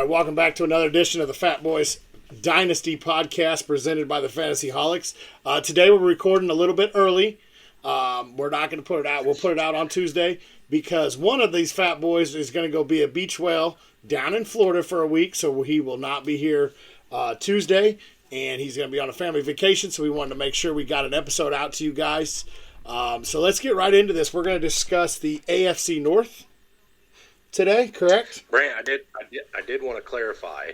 All right, welcome back to another edition of the Fatboyz Dynasty podcast presented by the Fantasy Holics. Today we're recording a little bit early. We're not going to put it out. We'll put it out on Tuesday because one of these fat boys is going to go be a beach whale down in Florida for a week, so he will not be here Tuesday, and he's going to be on a family vacation, so we wanted to make sure we got an episode out to you guys. So let's get right into this. We're going to discuss the AFC North today, correct? Brant, I did want to clarify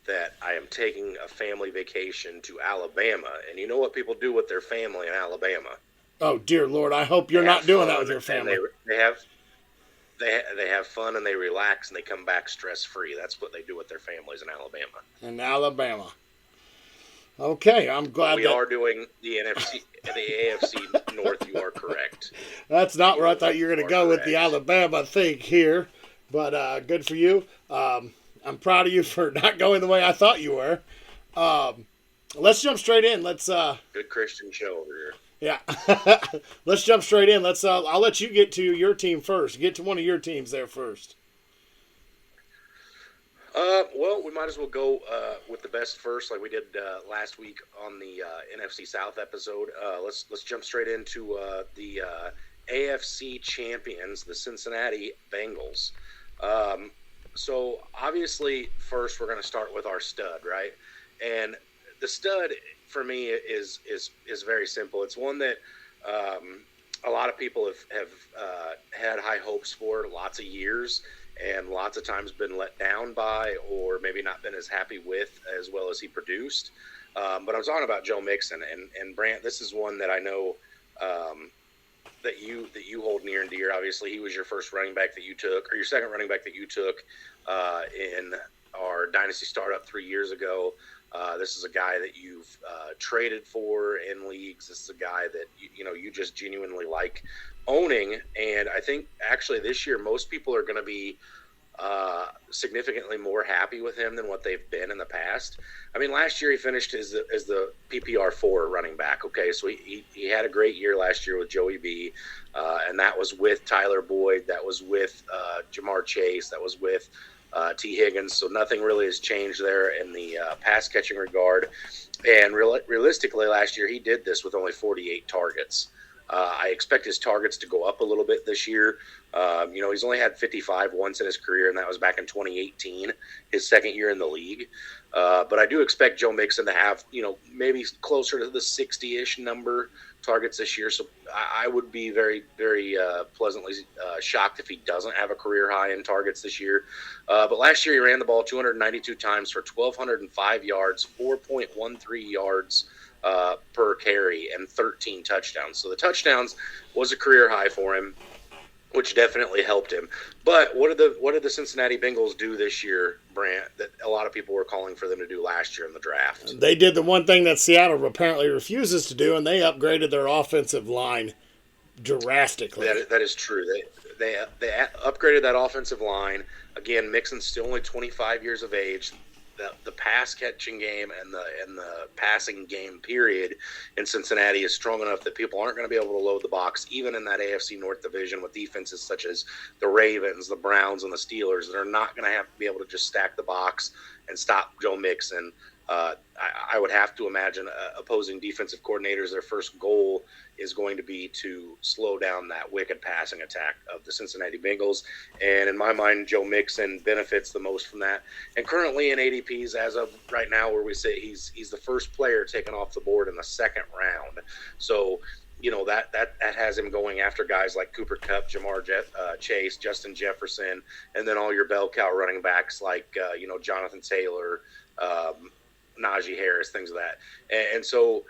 that I am taking a family vacation to Alabama, and you know what people do with their family in Alabama? Oh dear Lord! I hope you're not doing that with your family. They have fun and they relax and they come back stress free. That's what they do with their families in Alabama. In Alabama. Okay, I'm glad we are doing the AFC North. You are correct. That's not where I thought you were going to go with the Alabama thing here. But good for you. I'm proud of you for not going the way I thought you were. Let's jump straight in. Good Christian show over here. Yeah. Let's jump straight in. I'll let you get to your team first. Get to one of your teams there first. Well, we might as well go with the best first, like we did last week on the NFC South episode. Let's jump straight into the AFC champions, the Cincinnati Bengals. So obviously, first we're going to start with our stud, right? And the stud for me is very simple. It's one that a lot of people have had high hopes for lots of years, and lots of times been let down by, or maybe not been as happy with as well as he produced. But I'm talking about Joe Mixon, and Brant. This is one that I know that you hold near and dear. Obviously, he was your first running back that you took, or your second running back that you took in our dynasty startup 3 years ago. This is a guy that you've traded for in leagues. This is a guy that you just genuinely like owning. And I think actually this year most people are going to be significantly more happy with him than what they've been in the past. I mean, last year he finished as the PPR 4 running back. Okay, so he had a great year last year with Joey B, and that was with Tyler Boyd, that was with Jamar Chase, that was with T. Higgins. So nothing really has changed there in the pass catching regard. And realistically, last year he did this with only 48 targets. I expect his targets to go up a little bit this year. He's only had 55 once in his career, and that was back in 2018, his second year in the league. But I do expect Joe Mixon to have, maybe closer to the 60-ish number targets this year. So I would be very, very pleasantly shocked if he doesn't have a career high in targets this year. But last year he ran the ball 292 times for 1,205 yards, 4.13 yards per carry, and 13 touchdowns. So the touchdowns was a career high for him, which definitely helped him. But what did the Cincinnati Bengals do this year, Brant, that a lot of people were calling for them to do last year in the draft? They did the one thing that Seattle apparently refuses to do, and they upgraded their offensive line drastically. That is true. They upgraded that offensive line. Again, Mixon's still only 25 years of age. The pass catching game and the passing game period in Cincinnati is strong enough that people aren't going to be able to load the box, even in that AFC North division with defenses such as the Ravens, the Browns, and the Steelers. They're not going to have to be able to just stack the box and stop Joe Mixon. I would have to imagine opposing defensive coordinators, their first goal is going to be to slow down that wicked passing attack of the Cincinnati Bengals. And in my mind, Joe Mixon benefits the most from that. And currently in ADPs, as of right now where we say he's the first player taken off the board in the second round. So, that has him going after guys like Cooper Kupp, Jamar Chase, Justin Jefferson, and then all your bell cow running backs like, Jonathan Taylor, Najee Harris, things of that. And so,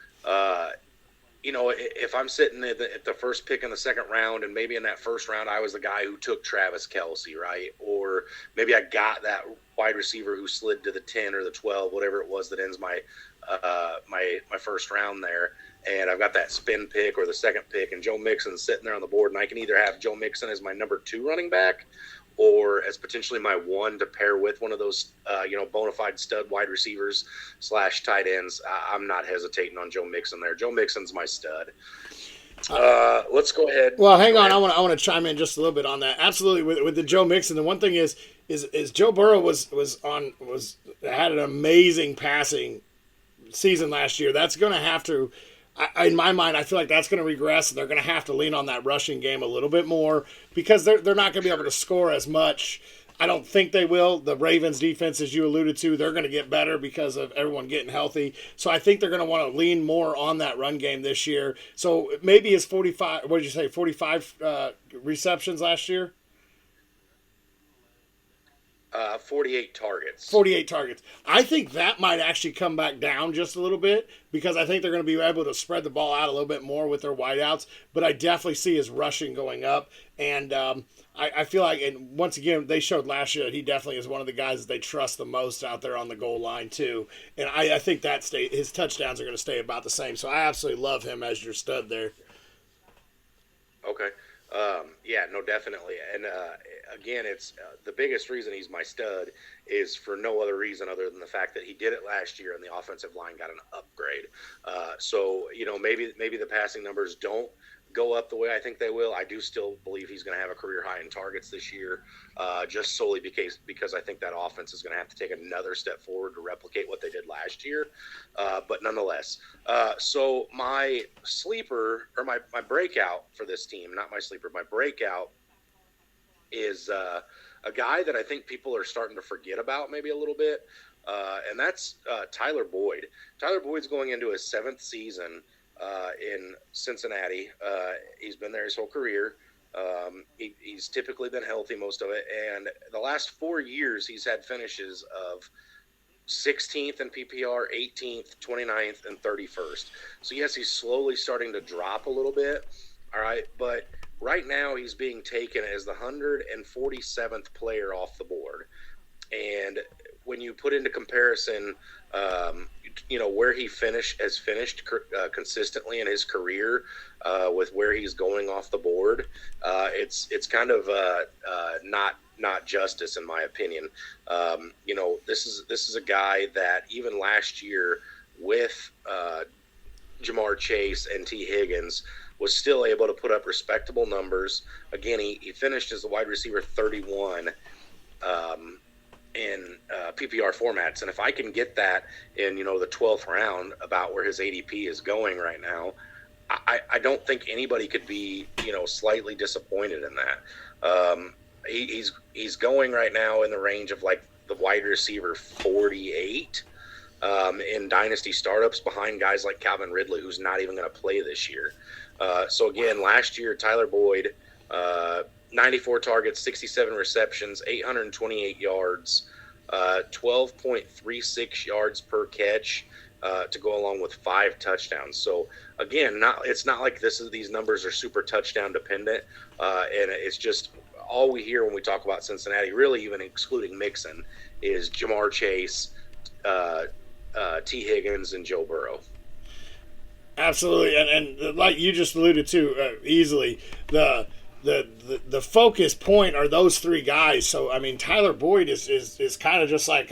if I'm sitting at the first pick in the second round, and maybe in that first round I was the guy who took Travis Kelce, right? Or maybe I got that wide receiver who slid to the 10 or the 12, whatever it was that ends my first round there, and I've got that spin pick or the second pick, and Joe Mixon's sitting there on the board, and I can either have Joe Mixon as my number 2 running back, or as potentially my 1 to pair with one of those, bona fide stud wide receivers / tight ends. I'm not hesitating on Joe Mixon there. Joe Mixon's my stud. Let's go ahead. Well, hang on. I want to chime in just a little bit on that. Absolutely, with the Joe Mixon, the one thing is is Joe Burrow had an amazing passing season last year. That's going to have to, in my mind, I feel like that's going to regress, and they're going to have to lean on that rushing game a little bit more because they're not going to be able to score as much. I don't think they will. The Ravens defense, as you alluded to, they're going to get better because of everyone getting healthy. So I think they're going to want to lean more on that run game this year. So maybe his 45, what did you say, 45 receptions last year? 48 targets. 48 targets. I think that might actually come back down just a little bit because I think they're going to be able to spread the ball out a little bit more with their wideouts. But I definitely see his rushing going up. And I feel like, and once again, they showed last year that he definitely is one of the guys that they trust the most out there on the goal line, too. And I think his touchdowns are going to stay about the same. So I absolutely love him as your stud there. Okay. Yeah, no, definitely. And again, it's the biggest reason he's my stud is for no other reason other than the fact that he did it last year and the offensive line got an upgrade. So, maybe the passing numbers don't go up the way I think they will. I do still believe he's going to have a career high in targets this year, just solely because I think that offense is going to have to take another step forward to replicate what they did last year. But nonetheless, so my sleeper or my breakout for this team, not my sleeper, my breakout is a guy that I think people are starting to forget about maybe a little bit, and that's Tyler Boyd. Tyler Boyd's going into his 7th season in Cincinnati. He's been there his whole career. He's typically been healthy most of it, and the last 4 years he's had finishes of 16th in PPR, 18th, 29th, and 31st. So yes, he's slowly starting to drop a little bit. All right, but right now he's being taken as the 147th player off the board. And when you put into comparison, where he has finished consistently in his career with where he's going off the board, it's kind of not justice in my opinion. This is a guy that even last year with Jamar Chase and T. Higgins was still able to put up respectable numbers. Again, he finished as the wide receiver 31 in PPR formats. And if I can get that in, the 12th round, about where his ADP is going right now, I don't think anybody could be, slightly disappointed in that. He's going right now in the range of like the wide receiver 48 in dynasty startups behind guys like Calvin Ridley, who's not even going to play this year. So again, last year, Tyler Boyd, 94 targets, 67 receptions, 828 yards, 12.36 yards per catch to go along with 5 touchdowns. So again, it's not like these numbers are super touchdown dependent, and it's just all we hear when we talk about Cincinnati, really even excluding Mixon, is Jamar Chase, T. Higgins, and Joe Burrow. Absolutely, and like you just alluded to easily, the focus point are those 3 guys. So I mean, Tyler Boyd is kind of just like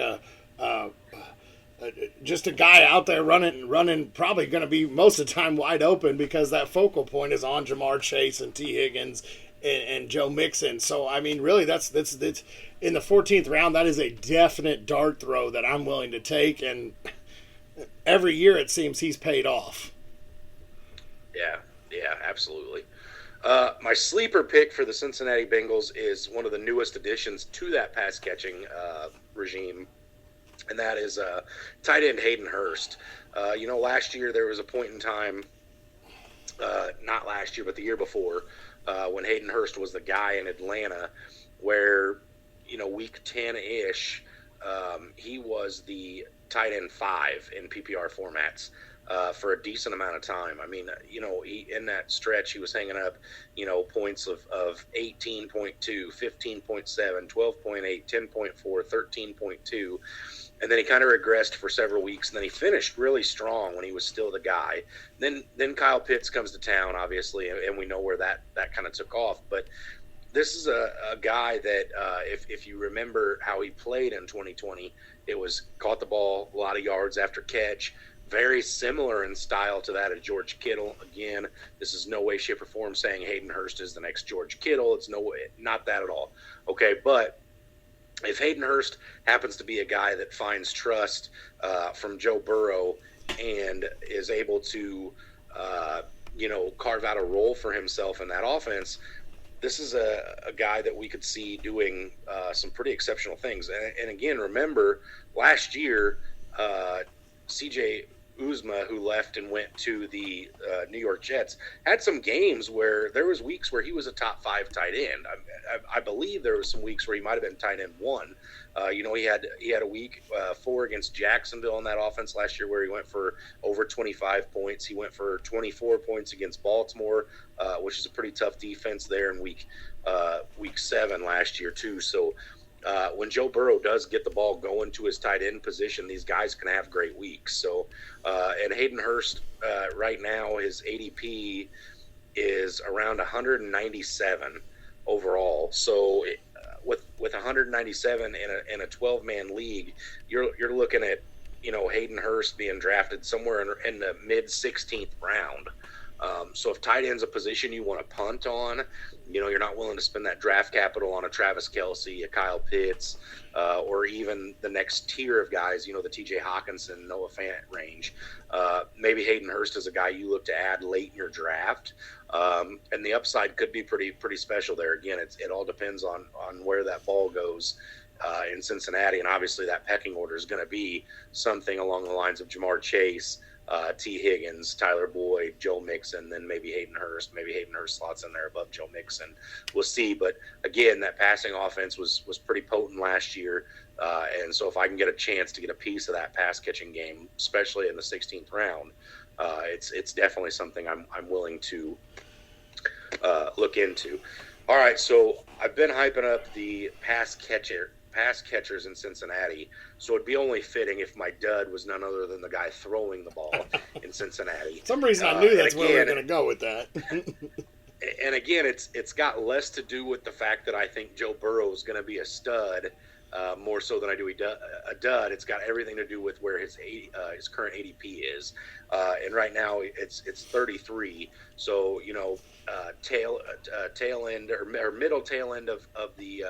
just a guy out there running, probably going to be most of the time wide open because that focal point is on Jamar Chase and T. Higgins and Joe Mixon. So I mean, really, that's in the 14th round. That is a definite dart throw that I'm willing to take, and every year it seems he's paid off. Yeah, absolutely. My sleeper pick for the Cincinnati Bengals is one of the newest additions to that pass-catching regime, and that is tight end Hayden Hurst. Last year there was a point in time, not last year, but the year before, when Hayden Hurst was the guy in Atlanta where, week 10-ish, he was the tight end 5 in PPR formats. For a decent amount of time. I mean, he in that stretch, he was hanging up, points of 18.2, 15.7, 12.8, 10.4, 13.2. And then he kind of regressed for several weeks. And then he finished really strong when he was still the guy. Then Kyle Pitts comes to town, obviously, and we know where that kind of took off. But this is a guy that, if you remember how he played in 2020, it was caught the ball, a lot of yards after catch. Very similar in style to that of George Kittle. Again, this is no way, shape, or form saying Hayden Hurst is the next George Kittle. It's no way, not that at all. Okay, but if Hayden Hurst happens to be a guy that finds trust from Joe Burrow and is able to, carve out a role for himself in that offense, this is a guy that we could see doing some pretty exceptional things. And again, remember last year, CJ Uzma, who left and went to the New York Jets, had some games where there was weeks where he was a top 5 tight end. I believe there was some weeks where he might have been tight end 1. He had a week 4 against Jacksonville in that offense last year where he went for over 25 points. He went for 24 points against Baltimore, which is a pretty tough defense there in week 7 last year too. So when Joe Burrow does get the ball going to his tight end position, these guys can have great weeks. So, and Hayden Hurst right now, his ADP is around 197 overall. So with 197 in a 12-man league, you're looking at Hayden Hurst being drafted somewhere in the mid 16th round. So if tight end's a position you want to punt on, you're not willing to spend that draft capital on a Travis Kelce, a Kyle Pitts, or even the next tier of guys, the TJ Hawkinson, Noah Fant range. Maybe Hayden Hurst is a guy you look to add late in your draft. And the upside could be pretty special there. Again, it all depends on where that ball goes in Cincinnati. And obviously that pecking order is going to be something along the lines of Jamar Chase, T. Higgins, Tyler Boyd, Joe Mixon, then maybe Hayden Hurst. Maybe Hayden Hurst slots in there above Joe Mixon. We'll see. But again, that passing offense was pretty potent last year. And so if I can get a chance to get a piece of that pass catching game, especially in the 16th round, it's definitely something I'm willing to look into. All right, so I've been hyping up the pass catchers in Cincinnati, so it'd be only fitting if my dud was none other than the guy throwing the ball in Cincinnati. For some reason I knew that's where we were going to go with that. And again, it's got less to do with the fact that I think Joe Burrow is going to be a stud, more so than I do a dud. It's got everything to do with where his current ADP is, and right now it's 33. So tail end or middle tail end of the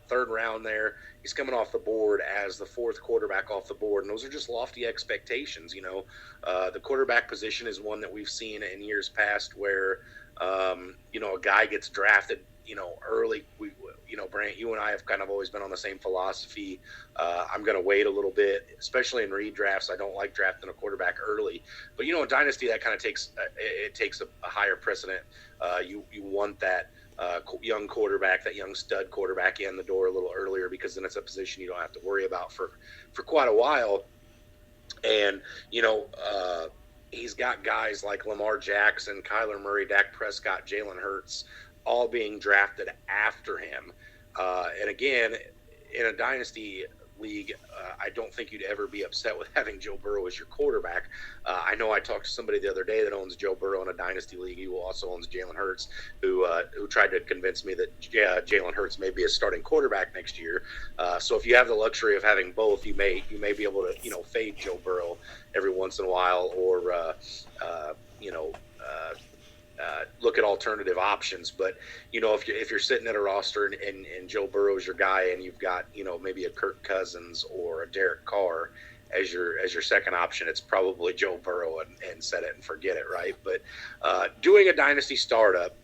third round there. He's coming off the board as the 4th quarterback off the board, and those are just lofty expectations. The quarterback position is one that we've seen in years past where a guy gets drafted early. Brant, you and I have kind of always been on the same philosophy. I'm going to wait a little bit, especially in redrafts. I don't like drafting a quarterback early, but in Dynasty that kind of takes a higher precedent. You want that young quarterback, that young stud quarterback in the door a little earlier, because then it's a position you don't have to worry about for quite a while. And he's got guys like Lamar Jackson, Kyler Murray, Dak Prescott, Jalen Hurts, all being drafted after him. And again, in a dynasty league, I don't think you'd ever be upset with having Joe Burrow as your quarterback. I know I talked to somebody the other day that owns Joe Burrow in a dynasty league. He also owns Jalen Hurts, who tried to convince me that Jalen Hurts may be a starting quarterback next year. So if you have the luxury of having both, you may be able to fade Joe Burrow every once in a while, or look at alternative options. But if you're sitting at a roster and Joe Burrow's your guy, and you've got maybe a Kirk Cousins or a Derek Carr as your second option, it's probably Joe Burrow and set it and forget it, right? But doing a dynasty startup,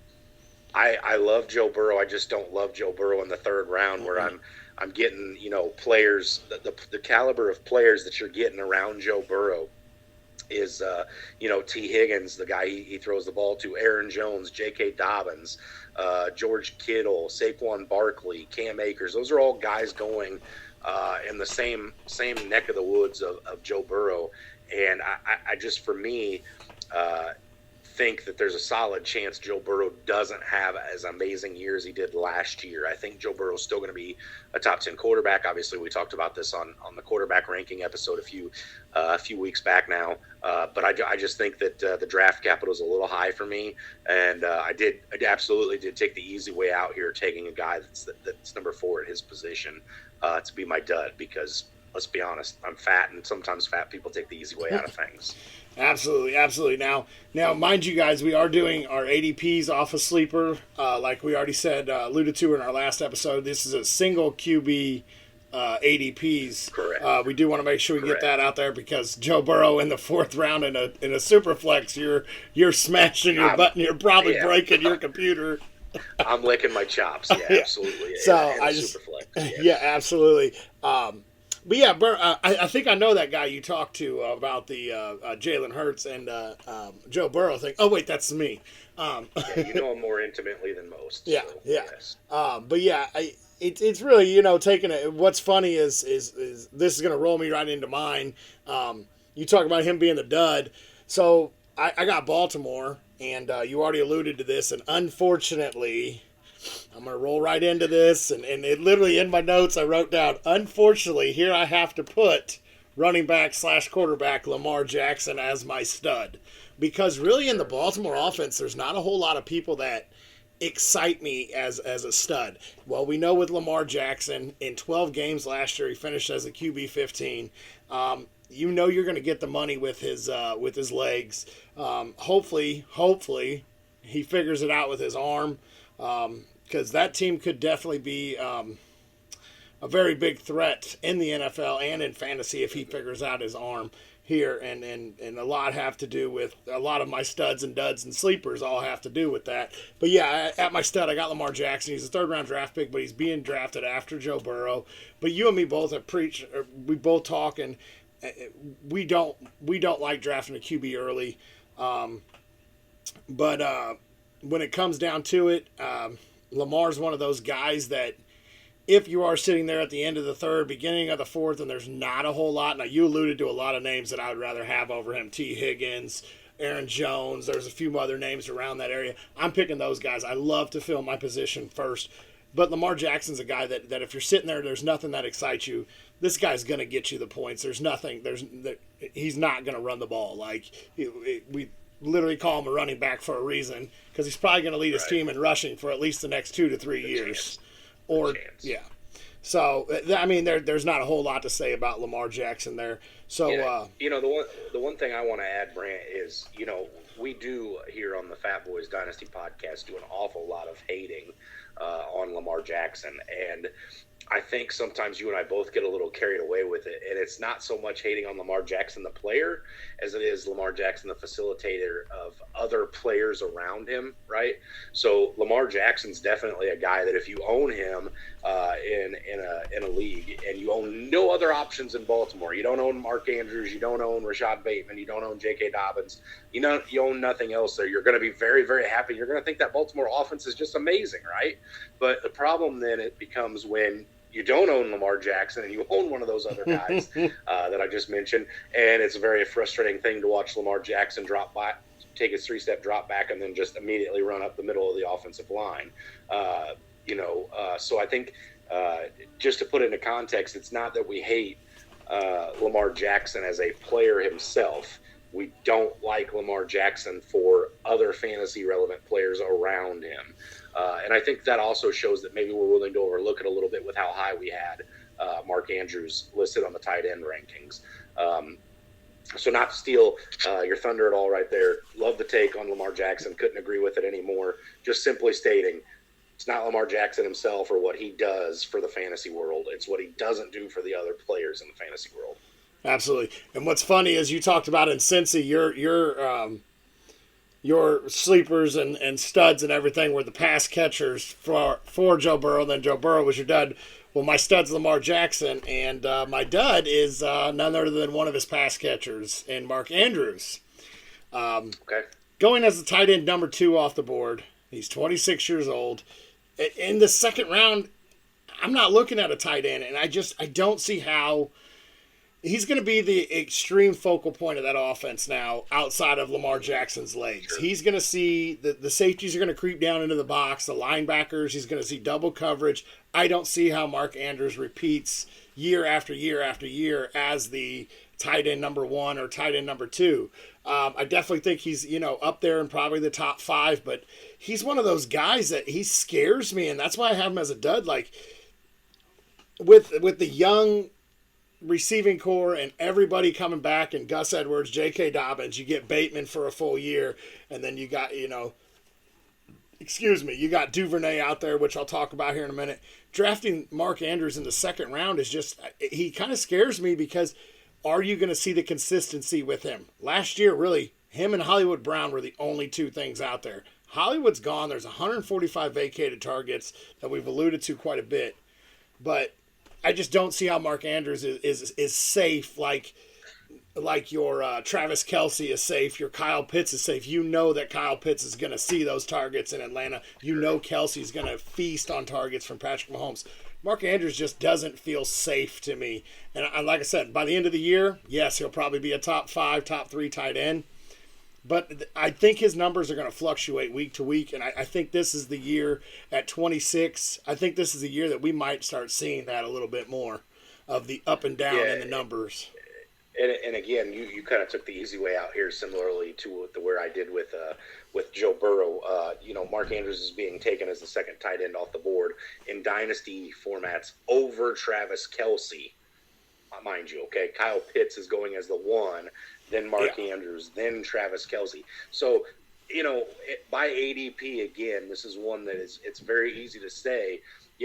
I love Joe Burrow. I just don't love Joe Burrow in the third round, where I'm getting players, the caliber of players that you're getting around Joe Burrow is T. Higgins, the guy he throws the ball to, Aaron Jones, J.K. Dobbins, George Kittle, Saquon Barkley, Cam Akers. Those are all guys going in the same neck of the woods of Joe Burrow. And I just, for me, think that there's a solid chance Joe Burrow doesn't have as amazing year as he did last year. I think Joe Burrow is still going to be a top 10 quarterback. Obviously, we talked about this on the quarterback ranking episode a few weeks back now. But I just think that the draft capital is a little high for me, and I absolutely did take the easy way out here, taking a guy that's number 4 at his position to be my dud, because let's be honest, I'm fat, and sometimes fat people take the easy way out of things. Absolutely, absolutely. Now, mind you guys, we are doing our ADPs off of Sleeper, like we already said, alluded to in our last episode. This is a single QB ADPs. Correct. We do want to make sure we get that out there because Joe Burrow in the 4th round in a super flex, you're smashing your button, you're probably breaking your computer. I'm licking my chops. Yeah, absolutely. So I just super flex. Yeah, absolutely. But yeah, I think I know that guy you talked to about the Jalen Hurts and Joe Burrow thing. Oh wait, that's me. Yeah, you know him more intimately than most. Yeah, so, yeah. Yes. But yeah, it's really taking it. What's funny is this is gonna roll me right into mine. You talk about him being the dud. So I got Baltimore, and you already alluded to this, and unfortunately. I'm going to roll right into this, and it literally in my notes I wrote down, unfortunately, here I have to put running back / quarterback Lamar Jackson as my stud. Because really in the Baltimore offense, there's not a whole lot of people that excite me as a stud. Well, we know with Lamar Jackson, in 12 games last year, he finished as a QB 15. You're going to get the money with his legs. Hopefully, he figures it out with his arm. Because that team could definitely be a very big threat in the NFL and in fantasy if he figures out his arm here. And a lot have to do with a lot of my studs and duds and sleepers all have to do with that. But yeah, at my stud, I got Lamar Jackson. He's a 3rd-round draft pick, but he's being drafted after Joe Burrow. But you and me both have preached, we both talk, and we don't like drafting a QB early. But when it comes down to it, Lamar's one of those guys that if you are sitting there at the end of the 3rd, beginning of the 4th, and there's not a whole lot, now you alluded to a lot of names that I would rather have over him, T. Higgins, Aaron Jones, there's a few other names around that area. I'm picking those guys. I love to fill my position first. But Lamar Jackson's a guy that if you're sitting there, there's nothing that excites you. This guy's going to get you the points. He's not going to run the ball. Like, we literally call him a running back for a reason because he's probably going to lead his team in rushing for at least the next 2 to 3 years. Yeah. So I mean, there's not a whole lot to say about Lamar Jackson there. So the one thing I want to add, Brant, is we do here on the Fatboyz Dynasty podcast do an awful lot of hating on Lamar Jackson, and I think sometimes you and I both get a little carried away with it, and it's not so much hating on Lamar Jackson, the player, as it is Lamar Jackson, the facilitator of other players around him, right? So Lamar Jackson's definitely a guy that if you own him in a league and you own no other options in Baltimore, you don't own Mark Andrews, you don't own Rashad Bateman, you don't own J.K. Dobbins, you own nothing else there, you're going to be very, very happy. You're going to think that Baltimore offense is just amazing, right? But the problem then it becomes when you don't own Lamar Jackson and you own one of those other guys that I just mentioned, and it's a very frustrating thing to watch Lamar Jackson drop back, take his 3-step drop back, and then just immediately run up the middle of the offensive line. So I think just to put it into context, it's not that we hate Lamar Jackson as a player himself. We don't like Lamar Jackson for other fantasy relevant players around him. And I think that also shows that maybe we're willing to overlook it a little bit with how high we had Mark Andrews listed on the tight end rankings. So not to steal your thunder at all right there. Love the take on Lamar Jackson. Couldn't agree with it anymore. Just simply stating it's not Lamar Jackson himself or what he does for the fantasy world. It's what he doesn't do for the other players in the fantasy world. Absolutely. And what's funny is you talked about in Cincy, your sleepers and studs and everything were the pass catchers for Joe Burrow. Then Joe Burrow was your dud. Well, my stud's Lamar Jackson, and my dud is none other than one of his pass catchers in Mark Andrews. Okay. Going as the tight end number 2 off the board. He's 26 years old. In the 2nd round, I'm not looking at a tight end, and I don't see how he's going to be the extreme focal point of that offense now outside of Lamar Jackson's legs. Sure. He's going to see the safeties are going to creep down into the box, the linebackers, he's going to see double coverage. I don't see how Mark Andrews repeats year after year after year as the tight end number 1 or tight end number 2. I definitely think he's, up there in probably the top 5, but he's one of those guys that he scares me, and that's why I have him as a dud. Like, with the young receiving core and everybody coming back, and Gus Edwards, J.K. Dobbins, you get Bateman for a full year, and then you got, you got Duvernay out there, which I'll talk about here in a minute. Drafting Mark Andrews in the second round is just, he kind of scares me because are you going to see the consistency with him? Last year, really, him and Hollywood Brown were the only two things out there. Hollywood's gone. There's 145 vacated targets that we've alluded to quite a bit. But I just don't see how Mark Andrews is safe like your Travis Kelce is safe, your Kyle Pitts is safe. You know that Kyle Pitts is going to see those targets in Atlanta. You know Kelce's going to feast on targets from Patrick Mahomes. Mark Andrews just doesn't feel safe to me. And like I said, by the end of the year, yes, he'll probably be a top 5, top 3 tight end. But I think his numbers are going to fluctuate week to week, and I think this is the year at 26. I think this is the year that we might start seeing that a little bit more of the up and down in the numbers. And again, you kind of took the easy way out here, similarly to where I did with Joe Burrow. Mark Andrews is being taken as the second tight end off the board in dynasty formats over Travis Kelce, mind you. Okay, Kyle Pitts is going as the 1. Then Mark Andrews, then Travis Kelce. So, by ADP, again, this is one that it's very easy to say,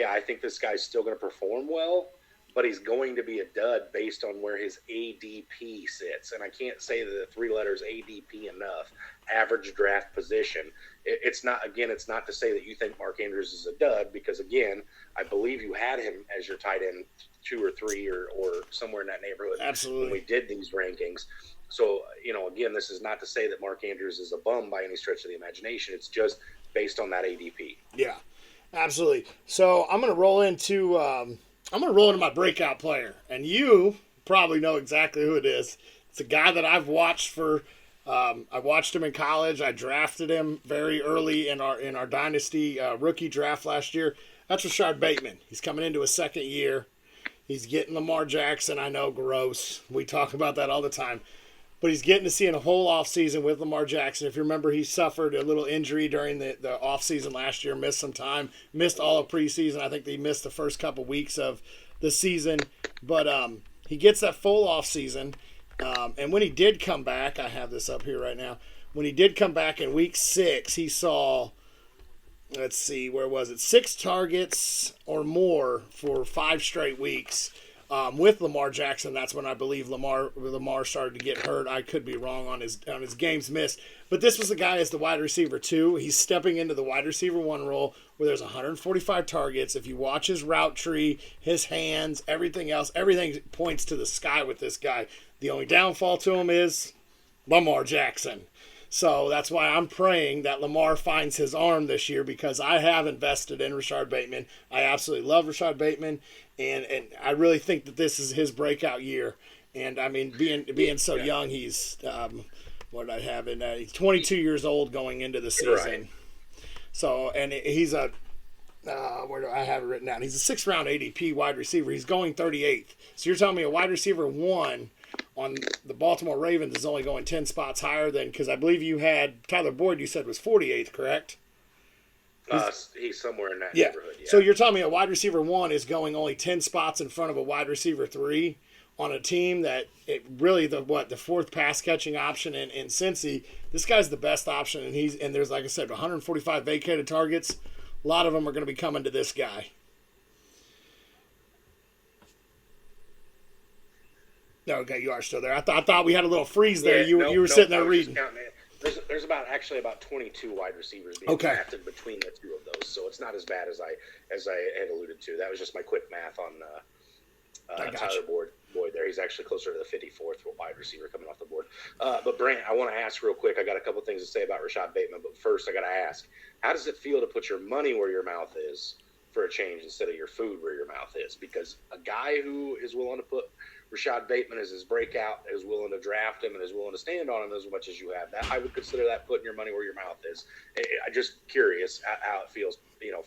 I think this guy's still going to perform well, but he's going to be a dud based on where his ADP sits. And I can't say the 3 letters ADP enough, average draft position. It's not to say that you think Mark Andrews is a dud, because, again, I believe you had him as your tight end 2 or 3 or somewhere in that neighborhood. Absolutely. When we did these rankings. So, again, this is not to say that Mark Andrews is a bum by any stretch of the imagination. It's just based on that ADP. Yeah, absolutely. So I'm going to roll into my breakout player, and you probably know exactly who it is. It's a guy that I've watched for. I watched him in college. I drafted him very early in our dynasty rookie draft last year. That's Rashard Bateman. He's coming into his second year. He's getting Lamar Jackson. I know, gross. We talk about that all the time. But he's getting to see a whole offseason with Lamar Jackson. If you remember, he suffered a little injury during the offseason last year, missed some time, missed all of preseason. I think he missed the first couple weeks of the season. But he gets that full offseason. And when he did come back, I have this up here right now. When he did come back in week 6, he saw, let's see, where was it? 6 targets or more for 5 straight weeks. With Lamar Jackson, that's when I believe Lamar started to get hurt. I could be wrong on his games missed. But this was the guy as the wide receiver 2. He's stepping into the wide receiver 1 role where there's 145 targets. If you watch his route tree, his hands, everything else, everything points to the sky with this guy. The only downfall to him is Lamar Jackson. So that's why I'm praying that Lamar finds his arm this year, because I have invested in Rashard Bateman. I absolutely love Rashard Bateman, and I really think that this is his breakout year. And, I mean, being so young, he's what did I have in he's 22 years old going into the season. Right. So, and he's a where do I have it written down? He's a 6th-round ADP wide receiver. He's going 38th. So you're telling me a wide receiver 1 on the Baltimore Ravens is only going 10 spots higher than, because I believe you had Tyler Boyd, you said was 48th, correct? He's somewhere in that neighborhood. Yeah. So you're telling me a wide receiver 1 is going only 10 spots in front of a wide receiver 3 on a team that really the 4th pass catching option in Cincy. This guy's the best option, and there's, like I said, 145 vacated targets. A lot of them are going to be coming to this guy. Okay, you are still there. I thought we had a little freeze there. You were sitting there reading. There's about 22 wide receivers being drafted between the 2 of those, so it's not as bad as I had alluded to. That was just my quick math on Tyler Boyd there. He's actually closer to the 54th wide receiver coming off the board. But Brant, I want to ask real quick. I got a couple things to say about Rashad Bateman, but first I got to ask, how does it feel to put your money where your mouth is for a change instead of your food where your mouth is? Because a guy who is willing to put Rashad Bateman as his breakout, is willing to draft him, and is willing to stand on him as much as you have, that I would consider that putting your money where your mouth is. I'm just curious how it feels.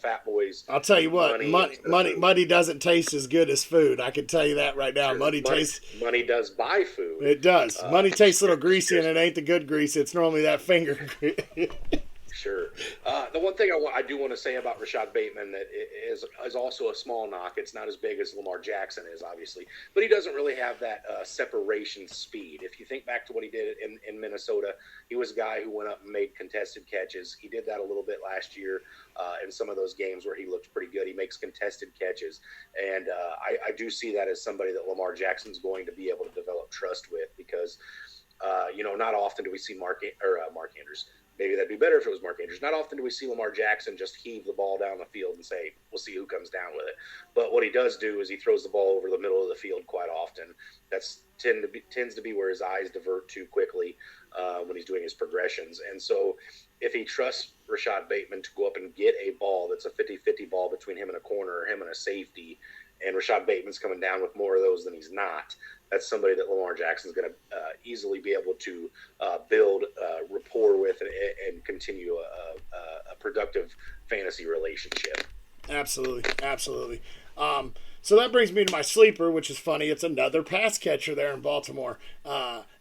Fatboyz. I'll tell you what, money doesn't taste as good as food. I can tell you that right now. Sure. Money does buy food. It does. Money tastes a little greasy, and it ain't the good grease. It's normally that finger. Sure. The one thing I do want to say about Rashad Bateman that is also a small knock. It's not as big as Lamar Jackson is, obviously, but he doesn't really have that separation speed. If you think back to what he did in Minnesota, he was a guy who went up and made contested catches. He did that a little bit last year in some of those games where he looked pretty good. He makes contested catches, and I do see that as somebody that Lamar Jackson's going to be able to develop trust with because, not often do we see Mark Andrews. Maybe that'd be better if it was Mark Andrews. Not often do we see Lamar Jackson just heave the ball down the field and say, we'll see who comes down with it. But what he does do is he throws the ball over the middle of the field quite often. That's tends to be where his eyes divert to quickly when he's doing his progressions. And so if he trusts Rashad Bateman to go up and get a ball that's a 50-50 ball between him and a corner or him and a safety, and Rashad Bateman's coming down with more of those than he's not, that's somebody that Lamar Jackson's going to easily be able to build rapport with and continue a productive fantasy relationship. Absolutely. So that brings me to my sleeper, which is funny. It's another pass catcher there in Baltimore,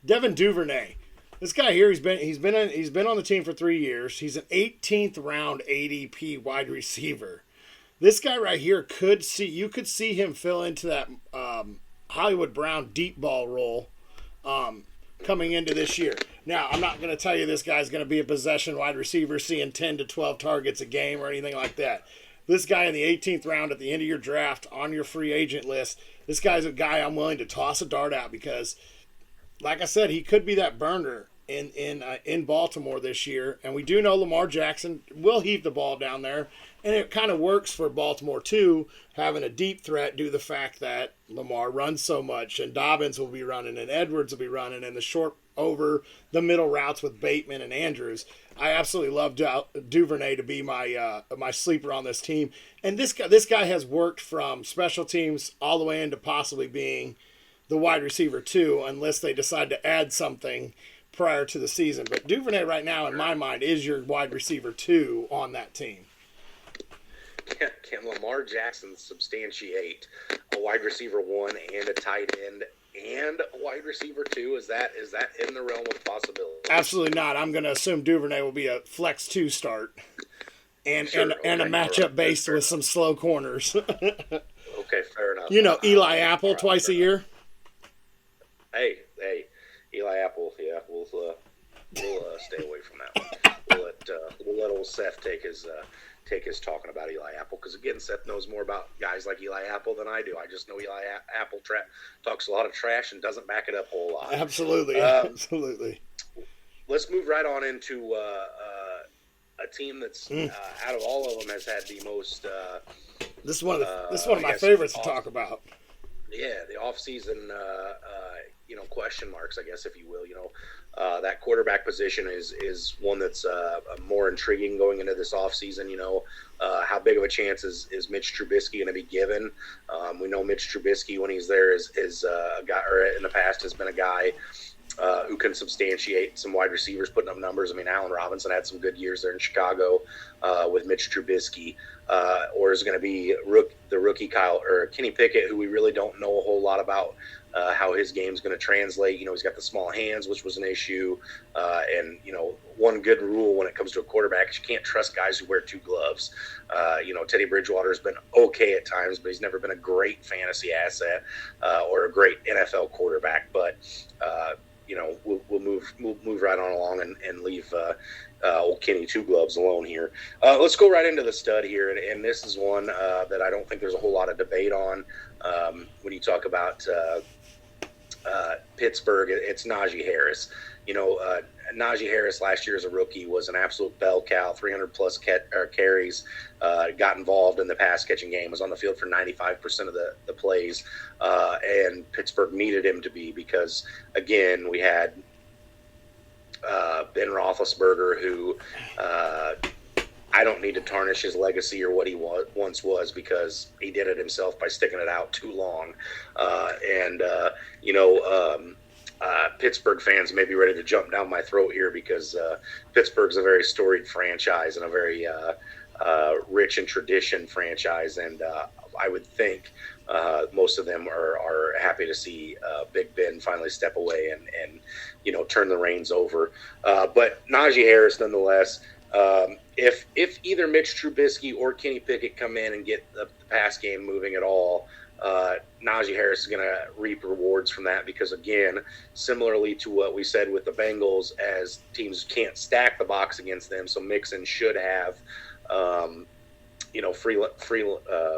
Devin Duvernay. This guy here, he's been on the team for 3 years. He's an 18th round ADP wide receiver. This guy right here you could see him fill into that Hollywood Brown deep ball role coming into this year. Now, I'm not going to tell you this guy's going to be a possession wide receiver seeing 10 to 12 targets a game or anything like that. This guy in the 18th round at the end of your draft on your free agent list, this guy's a guy I'm willing to toss a dart out because, like I said, he could be that burner in Baltimore this year. And we do know Lamar Jackson will heave the ball down there. And it kind of works for Baltimore, too, having a deep threat due to the fact that Lamar runs so much. And Dobbins will be running, and Edwards will be running, and the short over the middle routes with Bateman and Andrews. I absolutely love Duvernay to be my sleeper on this team. And this guy has worked from special teams all the way into possibly being the wide receiver, too, unless they decide to add something prior to the season. But Duvernay right now, in my mind, is your wide receiver, 2 on that team. Can Lamar Jackson substantiate a wide receiver 1 and a tight end and a wide receiver 2? Is that in the realm of possibility? Absolutely not. I'm going to assume Duvernay will be a flex 2 start and a matchup based with some slow corners. Okay, fair enough. Eli Apple twice a year. Hey, Eli Apple. Yeah, we'll stay away from that one. We'll let old Seth take his talking about Eli Apple, because again, Seth knows more about guys like Eli Apple than I do. I just know Eli Apple talks a lot of trash and doesn't back it up a whole lot. Absolutely. Let's move right on into a team that's out of all of them has had the most. This is one of my favorites to talk about. Yeah, the off-season, question marks, I guess, if you will. That quarterback position is one that's more intriguing going into this offseason. How big of a chance is Mitch Trubisky going to be given? We know Mitch Trubisky, when he's there, is a guy, or in the past has been a guy who can substantiate some wide receivers putting up numbers. I mean, Allen Robinson had some good years there in Chicago with Mitch Trubisky. Or is it going to be the rookie Kenny Pickett, who we really don't know a whole lot about how his game's going to translate. He's got the small hands, which was an issue. And one good rule when it comes to a quarterback is you can't trust guys who wear 2 gloves. Teddy Bridgewater's been okay at times, but he's never been a great fantasy asset or a great NFL quarterback. But we'll move right on along and leave old Kenny 2 gloves alone here. Let's go right into the stud here, and this is one that I don't think there's a whole lot of debate on. When you talk about Pittsburgh, it's Najee Harris. Najee Harris last year as a rookie was an absolute bell cow, 300-plus carries, got involved in the pass-catching game, was on the field for 95% of the plays, and Pittsburgh needed him to be because, again, we had Ben Roethlisberger, who I don't need to tarnish his legacy or what he once was, because he did it himself by sticking it out too long. Pittsburgh fans may be ready to jump down my throat here, because Pittsburgh's a very storied franchise and a very rich in tradition franchise, and I would think most of them are happy to see Big Ben finally step away and turn the reins over. But Najee Harris, nonetheless, If either Mitch Trubisky or Kenny Pickett come in and get the pass game moving at all, Najee Harris is going to reap rewards from that because, again, similarly to what we said with the Bengals, as teams can't stack the box against them, so Mixon should have, free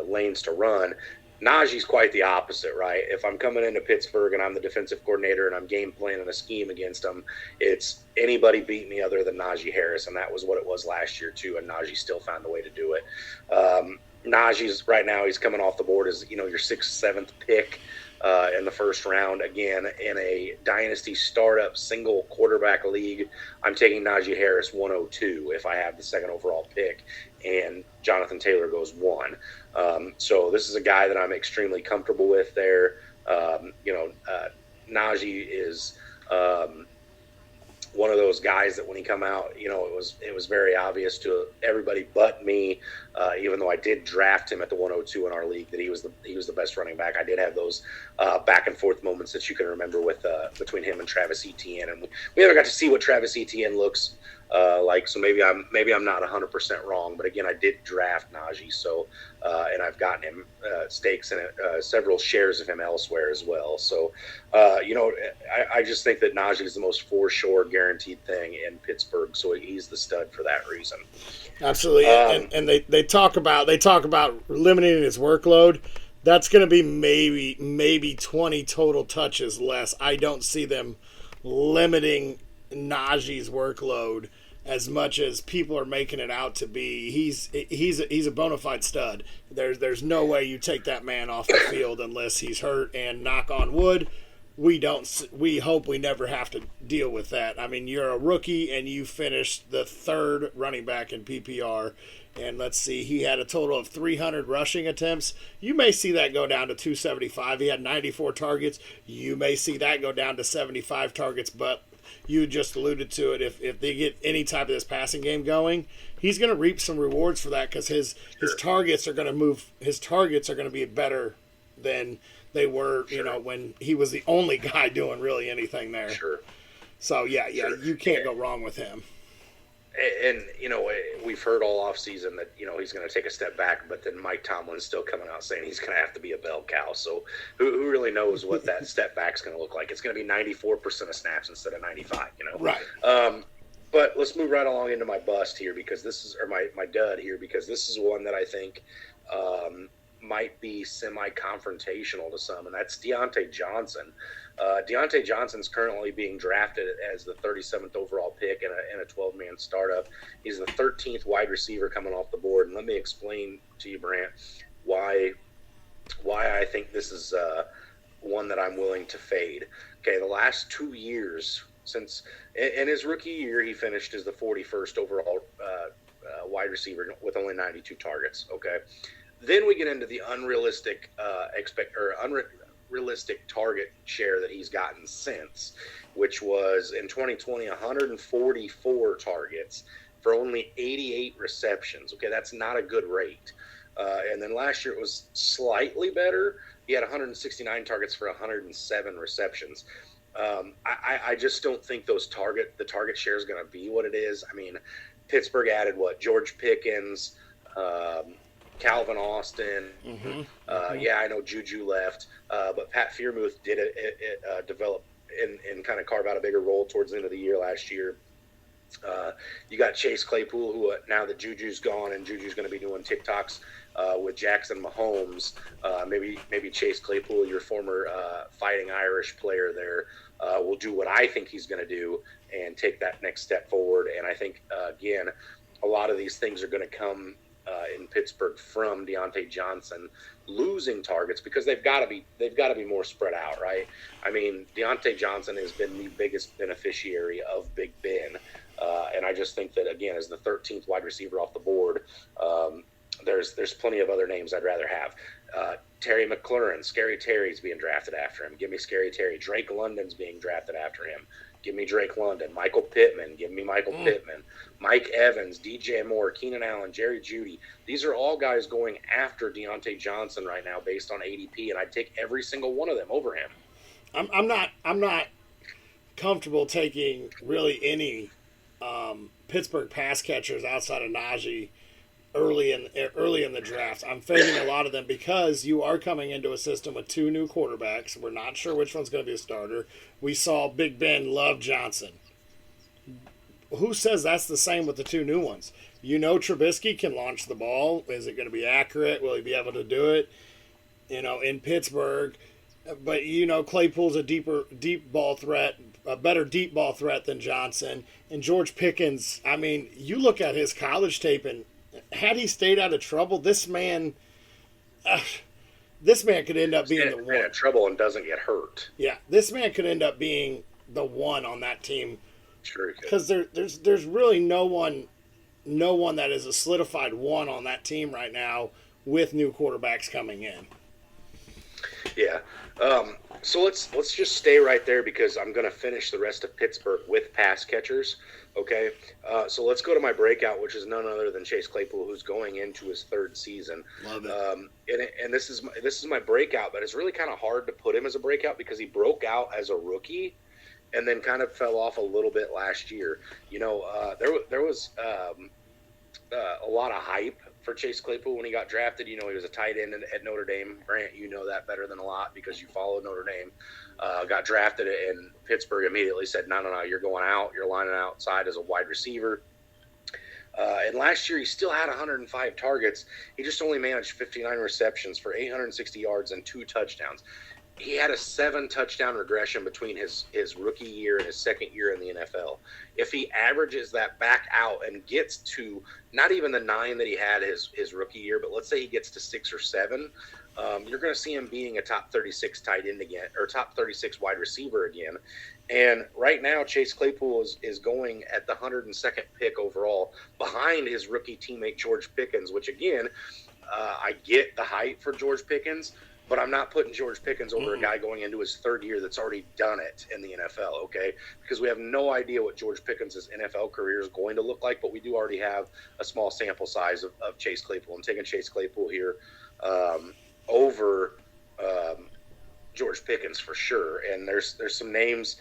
lanes to run. Najee's quite the opposite, right? If I'm coming into Pittsburgh and I'm the defensive coordinator and I'm game planning a scheme against them, it's anybody beat me other than Najee Harris, and that was what it was last year too, and Najee still found a way to do it. Najee's right now, he's coming off the board as, your 6th, 7th pick in the first round. Again, in a dynasty startup single quarterback league, I'm taking Najee Harris 102 if I have the 2nd overall pick, and Jonathan Taylor goes 1. So this is a guy that I'm extremely comfortable with there. Najee is one of those guys that when he come out, it was very obvious to everybody but me, even though I did draft him at the 102 in our league, that he was the best running back. I did have those back and forth moments that you can remember with between him and Travis Etienne, and we haven't got to see what Travis Etienne looks like. So maybe I'm not 100% wrong, but again, I did draft Najee, so and I've gotten him stakes and several shares of him elsewhere as well. So I just think that Najee is the most for sure guaranteed thing in Pittsburgh, so he's the stud for that reason. Absolutely, and they talk about limiting his workload. That's going to be maybe 20 total touches less. I don't see them limiting Najee's workload as much as people are making it out to be. He's a bona fide stud. There's no way you take that man off the field unless he's hurt, and knock on wood, we hope we never have to deal with that. I mean, you're a rookie and you finished the 3rd running back in PPR, and let's see, he had a total of 300 rushing attempts. You may see that go down to 275. He had 94 targets. You may see that go down to 75 targets, but you just alluded to it. If they get any type of this passing game going, he's going to reap some rewards for that because his targets are going to move. His targets are going to be better than they were, when he was the only guy doing really anything there. Sure. So you can't go wrong with him. And we've heard all offseason that he's going to take a step back, but then Mike Tomlin's still coming out saying he's going to have to be a bell cow. So who really knows what that step back's going to look like? It's going to be 94% of snaps instead of 95. Right. But let's move right along into my bust here because my dud here, because this is one that I think might be semi-confrontational to some, and that's Deontay Johnson. Deontay Johnson's currently being drafted as the 37th overall pick in a 12-man startup. He's the 13th wide receiver coming off the board, and let me explain to you, Brant, why I think this is one that I'm willing to fade. Okay, the last 2 years since in his rookie year, he finished as the 41st overall wide receiver with only 92 targets. Okay. Then we get into the unrealistic unrealistic target share that he's gotten since, which was in 2020 144 targets for only 88 receptions. Okay, that's not a good rate. And then last year it was slightly better. He had 169 targets for 107 receptions. I just don't think the target share is going to be what it is. I mean, Pittsburgh added George Pickens, Calvin Austin. Yeah, I know Juju left, but Pat Freiermuth did develop and kind of carve out a bigger role towards the end of the year last year. You got Chase Claypool, who now that Juju's gone and Juju's going to be doing TikToks with Jackson Mahomes. Maybe Chase Claypool, your former Fighting Irish player there, will do what I think he's going to do and take that next step forward. And I think, again, a lot of these things are going to come in Pittsburgh from Deontay Johnson losing targets because they've got to be more spread out, right? I mean, Deontay Johnson has been the biggest beneficiary of Big Ben, and I just think that, again, as the 13th wide receiver off the board, there's plenty of other names I'd rather have. Terry McLaurin, Scary Terry's being drafted after him. Give me Scary Terry. Drake London's being drafted after him. Give me Drake London. Michael Pittman. Give me Michael Pittman. Mike Evans, DJ Moore, Keenan Allen, Jerry Jeudy. These are all guys going after Deontay Johnson right now based on ADP, and I'd take every single one of them over him. I'm not comfortable taking really any Pittsburgh pass catchers outside of Najee early in the draft. I'm fading a lot of them because you are coming into a system with two new quarterbacks. We're not sure which one's going to be a starter. We saw Big Ben love Johnson. Who says that's the same with the two new ones? You know Trubisky can launch the ball. Is it going to be accurate? Will he be able to do it? In Pittsburgh. But Claypool's a deep ball threat, a better deep ball threat than Johnson. And George Pickens, I mean, you look at his college tape, and had he stayed out of trouble, this man could end up being the one. In trouble and doesn't get hurt. Yeah, this man could end up being the one on that team. Sure, because there's really no one that is a solidified one on that team right now with new quarterbacks coming in. Yeah. So let's just stay right there because I'm going to finish the rest of Pittsburgh with pass catchers. Okay. So let's go to my breakout, which is none other than Chase Claypool, who's going into his third season. Love it. And this is my breakout, but it's really kind of hard to put him as a breakout because he broke out as a rookie and then kind of fell off a little bit last year. There was a lot of hype for Chase Claypool when he got drafted. He was a tight end at Notre Dame. Grant, you know that better than a lot because you follow Notre Dame. Got drafted, and Pittsburgh immediately said, no, you're going out. You're lining outside as a wide receiver. And last year, he still had 105 targets. He just only managed 59 receptions for 860 yards and 2 touchdowns. He had a 7-touchdown regression between his rookie year and his second year in the NFL. If he averages that back out and gets to not even the 9 that he had his rookie year, but let's say he gets to 6 or 7, you're going to see him being a top 36 tight end again, or top 36 wide receiver again. And right now, Chase Claypool is going at the 102nd pick overall behind his rookie teammate George Pickens, which again, I get the hype for George Pickens, but I'm not putting George Pickens over a guy going into his third year that's already done it in the NFL, okay? Because we have no idea what George Pickens' NFL career is going to look like, but we do already have a small sample size of Chase Claypool. I'm taking Chase Claypool here over George Pickens for sure. And there's some names.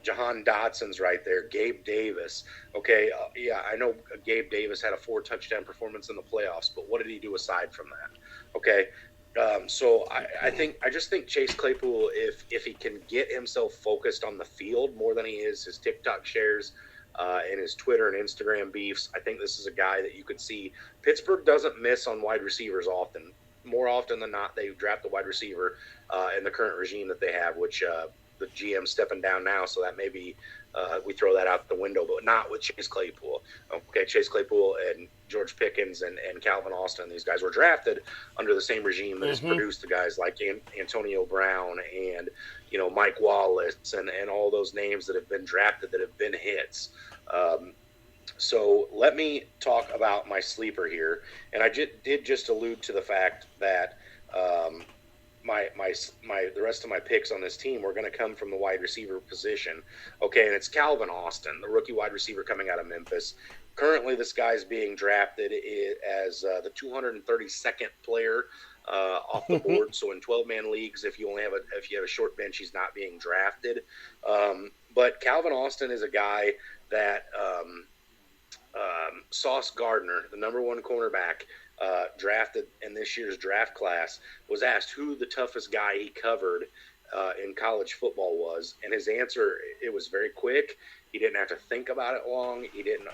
Jahan Dotson's right there. Gabe Davis. Okay, yeah, I know Gabe Davis had a 4-touchdown performance in the playoffs, but what did he do aside from that? Okay. So I just think Chase Claypool, if he can get himself focused on the field more than he is his TikTok shares and his Twitter and Instagram beefs, I think this is a guy that you could see. Pittsburgh doesn't miss on wide receivers often. More often than not, they draft a wide receiver in the current regime that they have, which the GM's stepping down now, so that maybe we throw that out the window, but not with Chase Claypool. Okay, Chase Claypool and George Pickens and Calvin Austin, these guys were drafted under the same regime that has produced the guys like Antonio Brown and Mike Wallace and all those names that have been drafted that have been hits. So let me talk about my sleeper here, and I did just allude to the fact that the rest of my picks on this team were going to come from the wide receiver position. Okay, and it's Calvin Austin, the rookie wide receiver coming out of Memphis. Currently, this guy's being drafted as the 232nd player off the board. So in 12-man leagues, if you have a short bench, he's not being drafted. But Calvin Austin is a guy that Sauce Gardner, the number 1 cornerback, drafted in this year's draft class, was asked who the toughest guy he covered in college football was, and his answer, it was very quick. He didn't have to think about it long. He didn't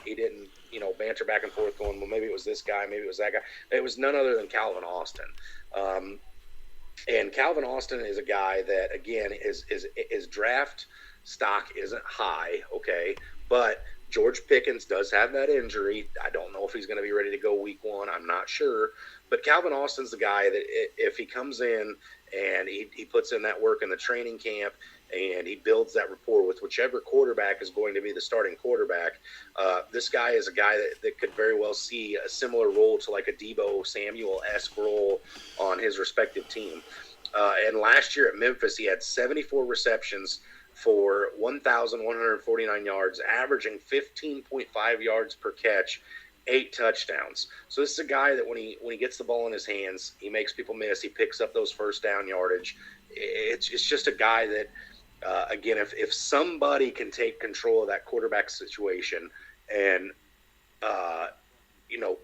banter back and forth going, well, maybe it was this guy, maybe it was that guy. It was none other than Calvin Austin. And Calvin Austin is a guy that, again, his draft stock isn't high, okay, but George Pickens does have that injury. I don't know if he's going to be ready to go week 1. I'm not sure. But Calvin Austin's the guy that if he comes in and he puts in that work in the training camp and he builds that rapport with whichever quarterback is going to be the starting quarterback, this guy is a guy that could very well see a similar role to like a Deebo Samuel-esque role on his respective team. And last year at Memphis, he had 74 receptions for 1,149 yards, averaging 15.5 yards per catch, 8 touchdowns. So this is a guy that when he gets the ball in his hands, he makes people miss. He picks up those first down yardage. It's just a guy that again, if somebody can take control of that quarterback situation and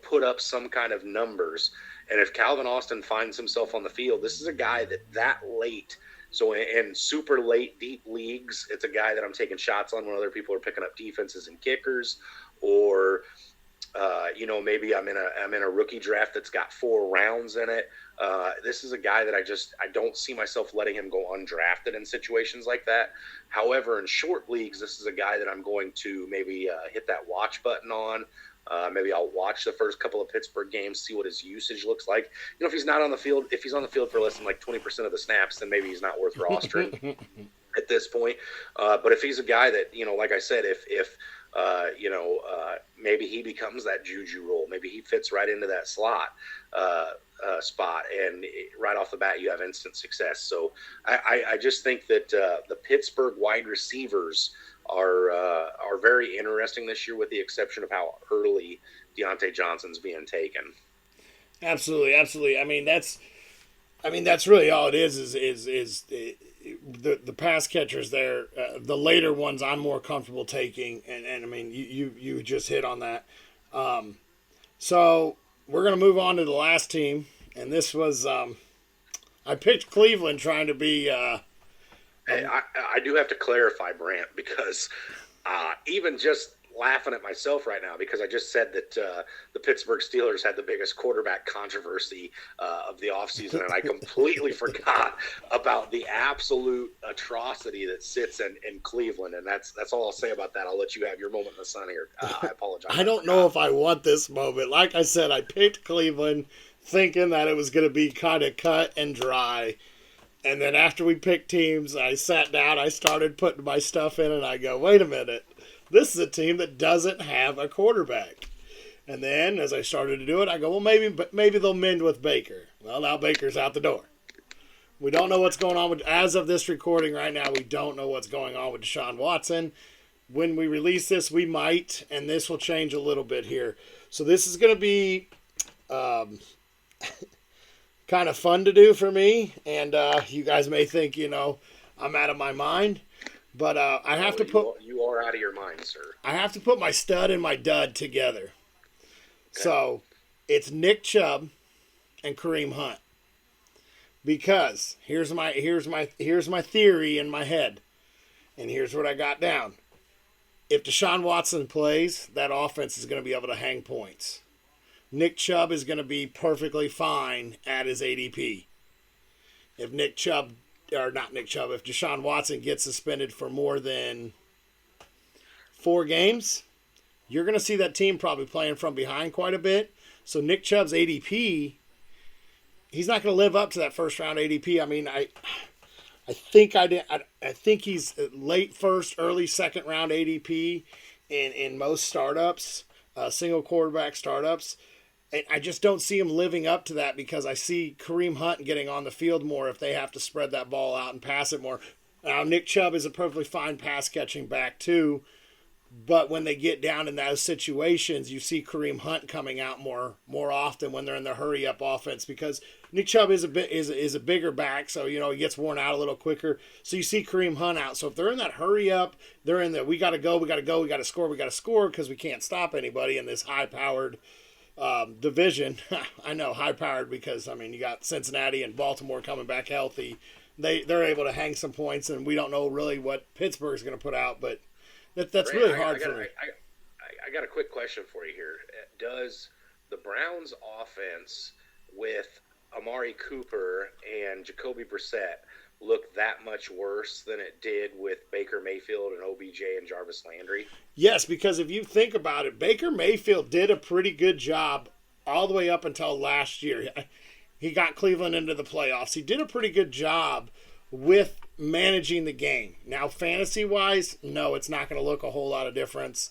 put up some kind of numbers, and if Calvin Austin finds himself on the field, this is a guy that late. So in super late deep leagues, it's a guy that I'm taking shots on when other people are picking up defenses and kickers, or maybe I'm in a rookie draft that's got 4 rounds in it. This is a guy that I don't see myself letting him go undrafted in situations like that. However, in short leagues, this is a guy that I'm going to maybe hit that watch button on. Maybe I'll watch the first couple of Pittsburgh games, see what his usage looks like. If he's not on the field, if he's on the field for less than like 20% of the snaps, then maybe he's not worth rostering at this point. But if he's a guy that, like I said, if maybe he becomes that Juju role, maybe he fits right into that slot spot, and right off the bat you have instant success. So I just think that the Pittsburgh wide receivers are very interesting this year, with the exception of how early Deontay Johnson's being taken. Absolutely. I mean, that's really all it is the pass catchers there. The later ones I'm more comfortable taking, and I mean you just hit on that. So we're gonna move on to the last team, and this was I picked Cleveland, trying to be. Hey, I do have to clarify, Brant, because even just laughing at myself right now, because I just said that the Pittsburgh Steelers had the biggest quarterback controversy of the offseason, and I completely forgot about the absolute atrocity that sits in Cleveland, and that's all I'll say about that. I'll let you have your moment in the sun here. I apologize. I don't know if I want this moment. Like I said, I picked Cleveland thinking that it was going to be kind of cut and dry. And then after we picked teams, I sat down, I started putting my stuff in, and I go, wait a minute. This is a team that doesn't have a quarterback. And then as I started to do it, I go, well, maybe they'll mend with Baker. Well, now Baker's out the door. We don't know what's going on with, as of this recording right now, we don't know what's going on with Deshaun Watson. When we release this, we might, and this will change a little bit here. So this is going to be kind of fun to do for me, and you guys may think, I'm out of my mind. But I have to put... You are out of your mind, sir. I have to put my stud and my dud together. Okay. So, it's Nick Chubb and Kareem Hunt. Because, here's my theory in my head. And here's what I got down. If Deshaun Watson plays, that offense is going to be able to hang points. Nick Chubb is going to be perfectly fine at his ADP. If if Deshaun Watson gets suspended for more than 4 games, you're going to see that team probably playing from behind quite a bit. So Nick Chubb's ADP, he's not going to live up to that first round ADP. I mean, I think he's late first, early second round ADP in most startups, single quarterback startups. And I just don't see him living up to that, because I see Kareem Hunt getting on the field more if they have to spread that ball out and pass it more. Now, Nick Chubb is a perfectly fine pass-catching back, too. But when they get down in those situations, you see Kareem Hunt coming out more often when they're in the hurry-up offense, because Nick Chubb is a bigger back, so, he gets worn out a little quicker. So you see Kareem Hunt out. So if they're in that hurry-up, they're in the we got to score because we can't stop anybody in this high-powered division. I know, high-powered, because, you got Cincinnati and Baltimore coming back healthy. They're able to hang some points, and we don't know really what Pittsburgh's going to put out, but that's really hard for me. I got a quick question for you here. Does the Browns' offense with Amari Cooper and Jacoby Brissett look that much worse than it did with Baker Mayfield and OBJ and Jarvis Landry? Yes, because if you think about it, Baker Mayfield did a pretty good job all the way up until last year. He got Cleveland into the playoffs. He did a pretty good job with managing the game. Now, fantasy-wise, no, it's not going to look a whole lot of difference.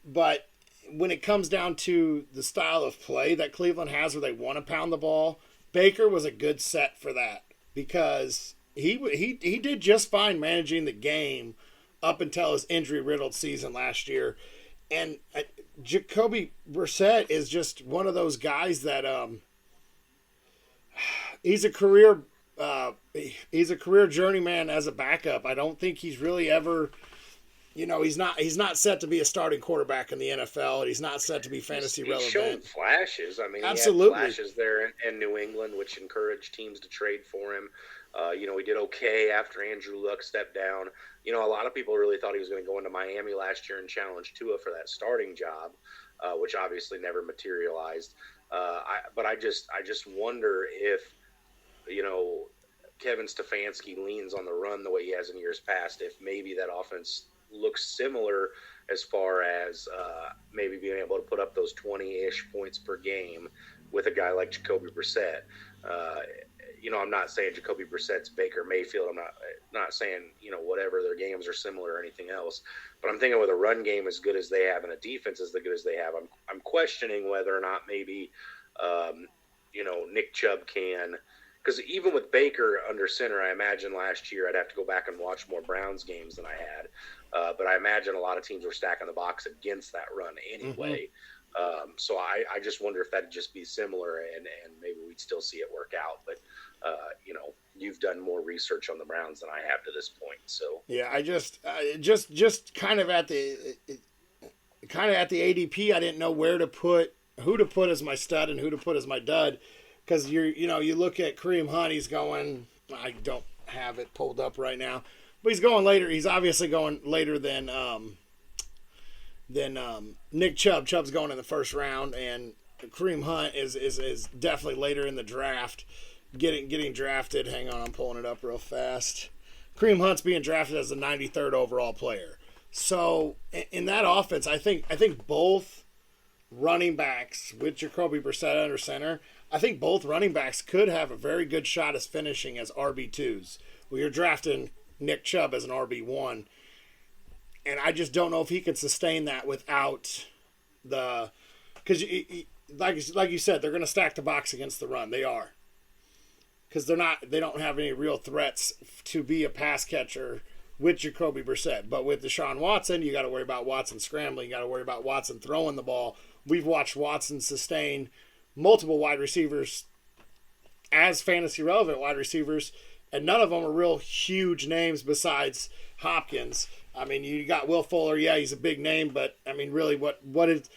But when it comes down to the style of play that Cleveland has, where they want to pound the ball, Baker was a good set for that, because he did just fine managing the game up until his injury-riddled season last year. And Jacoby Brissett is just one of those guys that he's a career he's a career journeyman as a backup. I don't think he's really ever, he's not set to be a starting quarterback in the NFL. And he's not set to be fantasy relevant. He's shown flashes. I mean, absolutely. He had flashes there in New England, which encouraged teams to trade for him. He did okay after Andrew Luck stepped down. A lot of people really thought he was going to go into Miami last year and challenge Tua for that starting job, which obviously never materialized. But I just wonder if, Kevin Stefanski leans on the run the way he has in years past, if maybe that offense looks similar as far as maybe being able to put up those 20-ish points per game with a guy like Jacoby Brissett. I'm not saying Jacoby Brissett's Baker Mayfield. I'm not saying, whatever, their games are similar or anything else. But I'm thinking with a run game as good as they have and a defense as good as they have, I'm questioning whether or not maybe, Nick Chubb can – because even with Baker under center, I imagine last year I'd have to go back and watch more Browns games than I had. But I imagine a lot of teams were stacking the box against that run anyway. So I just wonder if that'd just be similar and maybe we'd still see it work out. But, you've done more research on the Browns than I have to this point. So yeah, I just kind of at the ADP, I didn't know who to put as my stud and who to put as my dud. Because you look at Kareem Hunt, he's going. I don't have it pulled up right now, but he's going later. He's obviously going later than Nick Chubb. Chubb's going in the first round, and Kareem Hunt is definitely later in the draft, getting drafted. Hang on, I'm pulling it up real fast. Kareem Hunt's being drafted as the 93rd overall player. So in that offense, I think both running backs with Jacoby Brissett under center. I think both running backs could have a very good shot at finishing as RB2s. Well, you're drafting Nick Chubb as an RB1. And I just don't know if he can sustain that without the... Because, like you said, they're going to stack the box against the run. They are. Because they don't have any real threats to be a pass catcher with Jacoby Brissett. But with Deshaun Watson, you got to worry about Watson scrambling. You got to worry about Watson throwing the ball. We've watched Watson sustain multiple wide receivers as fantasy relevant wide receivers, and none of them are real huge names besides Hopkins. I mean, you got Will Fuller. Yeah, he's a big name, but I mean, really, what did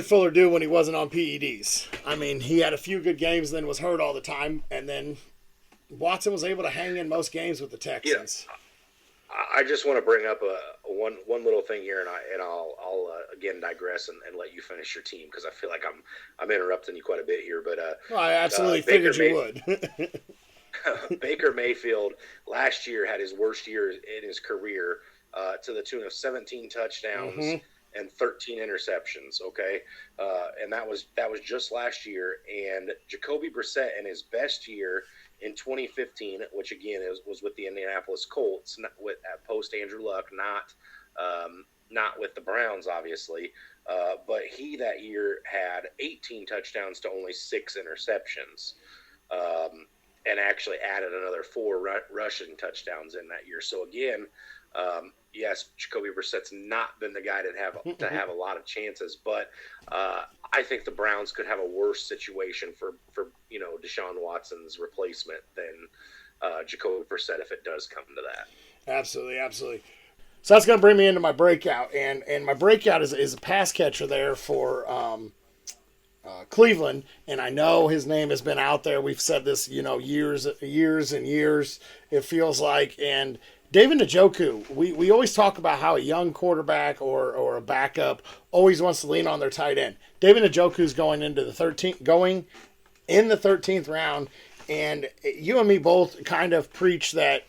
Fuller do when he wasn't on PEDs? I mean, he had a few good games, then was hurt all the time, and then Watson was able to hang in most games with the Texans. Yeah. I just want to bring up one little thing here, and I'll again digress and let you finish your team because I feel like I'm interrupting you quite a bit here. But well, I absolutely figured you would. Baker Mayfield last year had his worst year in his career to the tune of 17 touchdowns and 13 interceptions. Okay, and that was just last year. And Jacoby Brissett in his best year in 2015, which again was with the Indianapolis Colts, post Andrew Luck, not with the Browns, obviously. But he that year had 18 touchdowns to only 6 interceptions, and actually added another 4 rushing touchdowns in that year. So again, yes, Jacoby Brissett's not been the guy to have a lot of chances, but I think the Browns could have a worse situation for Deshaun Watson's replacement than Jacoby Brissett if it does come to that. Absolutely. So that's going to bring me into my breakout, and my breakout is a pass catcher there for Cleveland, and I know his name has been out there. We've said this, years and years, it feels like, and David Njoku, we always talk about how a young quarterback or a backup always wants to lean on their tight end. David Njoku's going in the 13th round, and you and me both kind of preach that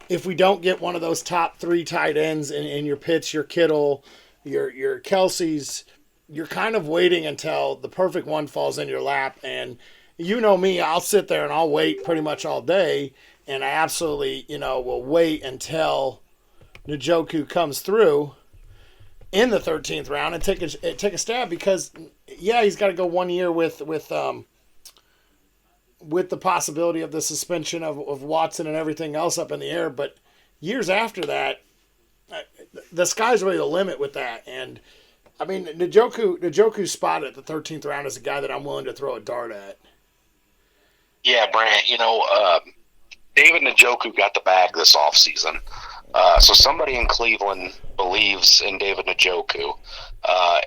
if we don't get one of those top 3 tight ends in your Pitts, your Kittle, your Kelsey's, you're kind of waiting until the perfect one falls in your lap. And you know me, I'll sit there and I'll wait pretty much all day. And I absolutely, will wait until Njoku comes through in the 13th round and take a stab because, yeah, he's got to go 1 year with the possibility of the suspension of Watson and everything else up in the air. But years after that, the sky's really the limit with that. And I mean, Njoku's spot at the 13th round is a guy that I'm willing to throw a dart at. Yeah, Brant, David Njoku got the bag this offseason. So somebody in Cleveland believes in David Njoku.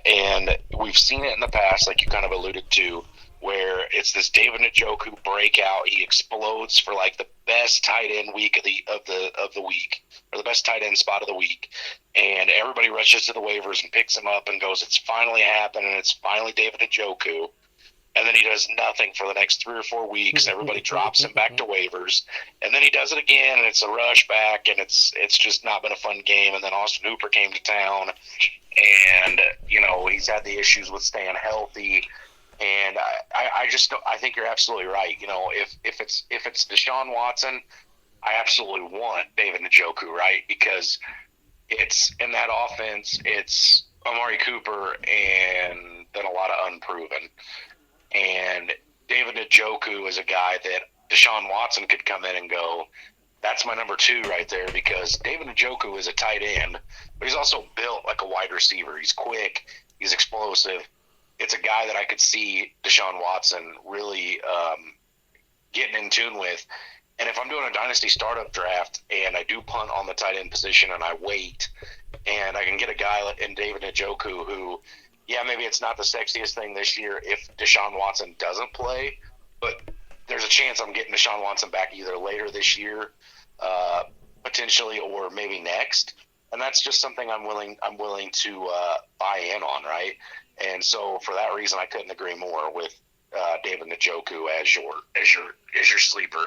And we've seen it in the past, like you kind of alluded to, where it's this David Njoku breakout. He explodes for like the best tight end week of the week, or the best tight end spot of the week, and everybody rushes to the waivers and picks him up and goes, "It's finally happened, and it's finally David Njoku." And then he does nothing for the next 3 or 4 weeks. Everybody drops him back to waivers, and then he does it again, and it's a rush back, and it's just not been a fun game. And then Austin Hooper came to town, and he's had the issues with staying healthy. And I think you're absolutely right. If it's Deshaun Watson, I absolutely want David Njoku, right? Because it's in that offense, it's Amari Cooper and then a lot of unproven. And David Njoku is a guy that Deshaun Watson could come in and go, that's my number 2 right there, because David Njoku is a tight end, but he's also built like a wide receiver. He's quick. He's explosive. It's a guy that I could see Deshaun Watson really getting in tune with. And if I'm doing a dynasty startup draft and I do punt on the tight end position and I wait, and I can get a guy in David Njoku who, yeah, maybe it's not the sexiest thing this year if Deshaun Watson doesn't play, but there's a chance I'm getting Deshaun Watson back either later this year, potentially, or maybe next. And that's just something I'm willing to buy in on, right? And so for that reason, I couldn't agree more with David Njoku as your sleeper.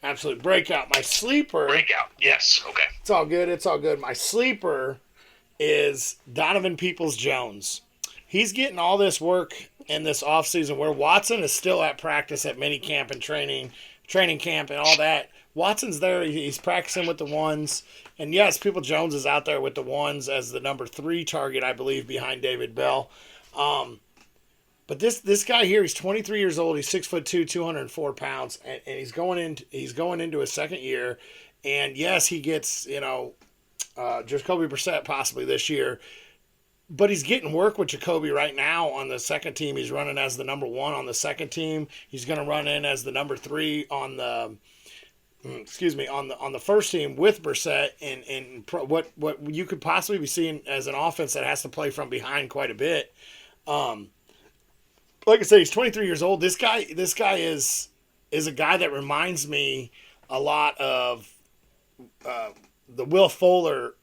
Absolute breakout. My sleeper. Breakout. Yes. Okay. It's all good. It's all good. My sleeper is Donovan Peoples-Jones. He's getting all this work in this offseason where Watson is still at practice at minicamp and training camp and all that. Watson's there. He's practicing with the ones. And yes, Peoples-Jones is out there with the ones as the number 3 target, I believe, behind David Bell. But this guy here, he's 23 years old. He's 6'2", 204 pounds, and he's going into his second year. And yes, he gets Jacoby Brissett possibly this year, but he's getting work with Jacoby right now on the second team. He's running as the number 1 on the second team. He's going to run in as the number 3 on the on the first team with Brissett, and what you could possibly be seeing as an offense that has to play from behind quite a bit. Like I said, he's 23 years old. This guy is a guy that reminds me a lot of the Will Fuller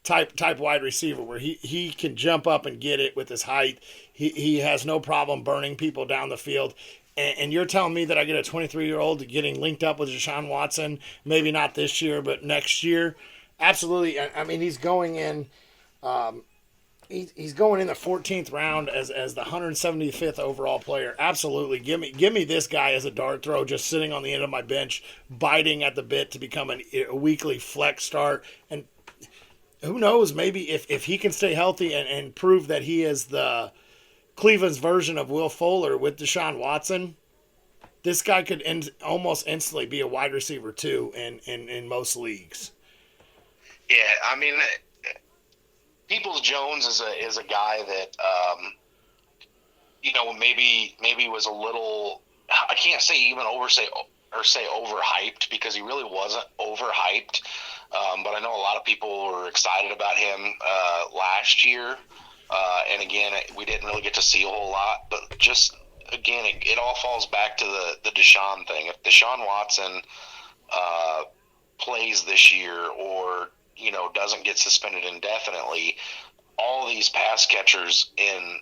type wide receiver, where he can jump up and get it with his height. He has no problem burning people down the field. And you're telling me that I get a 23-year-old getting linked up with Deshaun Watson, maybe not this year, but next year? Absolutely. I mean, he's going in. He's going in the 14th round as the 175th overall player. Absolutely. Give me this guy as a dart throw, just sitting on the end of my bench, biting at the bit to become a weekly flex start. And who knows, maybe if he can stay healthy and prove that he is the Cleveland's version of Will Fuller with Deshaun Watson, this guy could almost instantly be a wide receiver too in most leagues. Yeah, I mean, Peoples-Jones is a guy that maybe was a little, I can't say even say overhyped, because he really wasn't overhyped. But I know a lot of people were excited about him last year. And again, we didn't really get to see a whole lot. But just, again, it all falls back to the Deshaun thing. If Deshaun Watson plays this year, or doesn't get suspended indefinitely, all these pass catchers in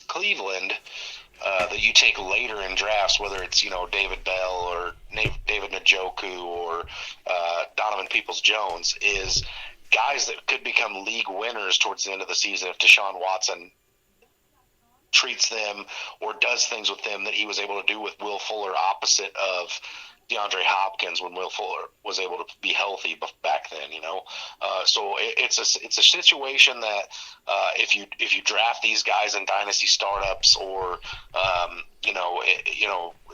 Cleveland that you take later in drafts, whether it's David Bell or David Njoku or Donovan Peoples-Jones, is guys that could become league winners towards the end of the season if Deshaun Watson treats them or does things with them that he was able to do with Will Fuller, opposite of DeAndre Hopkins when Will Fuller was able to be healthy back then. So it's a situation that if you draft these guys in dynasty startups, or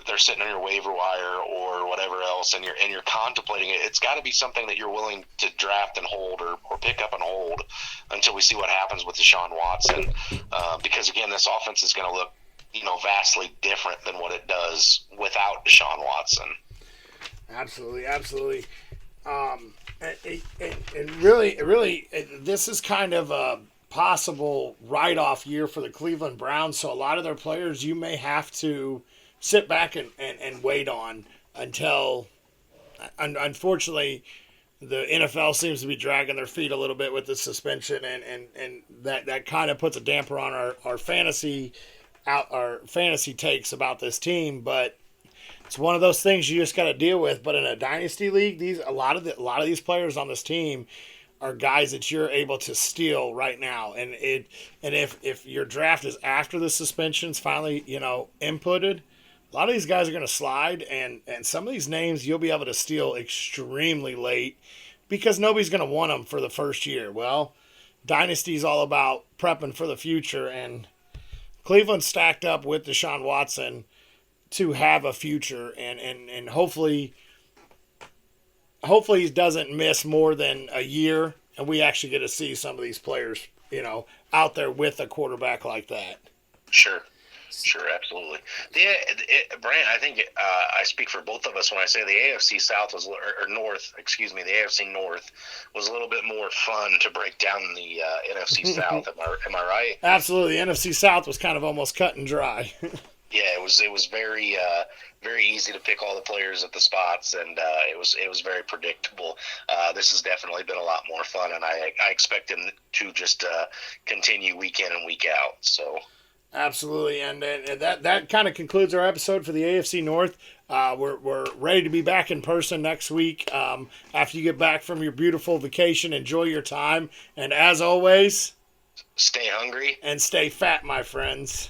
they're sitting on your waiver wire or whatever else, and you're contemplating it, it's got to be something that you're willing to draft and hold, or pick up and hold until we see what happens with Deshaun Watson, because again, this offense is going to look vastly different than what it does without Deshaun Watson. Absolutely, absolutely. And really, this is kind of a possible write-off year for the Cleveland Browns. So a lot of their players you may have to sit back and wait on until, unfortunately, the NFL seems to be dragging their feet a little bit with the suspension, and that kind of puts a damper on our fantasy takes about this team. But it's one of those things you just got to deal with. But in a dynasty league, a lot of these players on this team are guys that you're able to steal right now. And if your draft is after the suspensions finally inputted, a lot of these guys are going to slide, and some of these names you'll be able to steal extremely late because nobody's going to want them for the first year. Well, dynasty is all about prepping for the future, and Cleveland stacked up with Deshaun Watson to have a future, and hopefully he doesn't miss more than a year, and we actually get to see some of these players, out there with a quarterback like that. Sure, absolutely. Brant, I think I speak for both of us when I say the AFC South was, or North, excuse me, the AFC North was a little bit more fun to break down than the NFC South. Am I right? Absolutely. The NFC South was kind of almost cut and dry. Yeah, it was very very easy to pick all the players at the spots, and it was very predictable. This has definitely been a lot more fun, and I expect him to just continue week in and week out. So. Absolutely, and that kind of concludes our episode for the AFC North. We're ready to be back in person next week. After you get back from your beautiful vacation, enjoy your time, and as always, stay hungry and stay fat, my friends.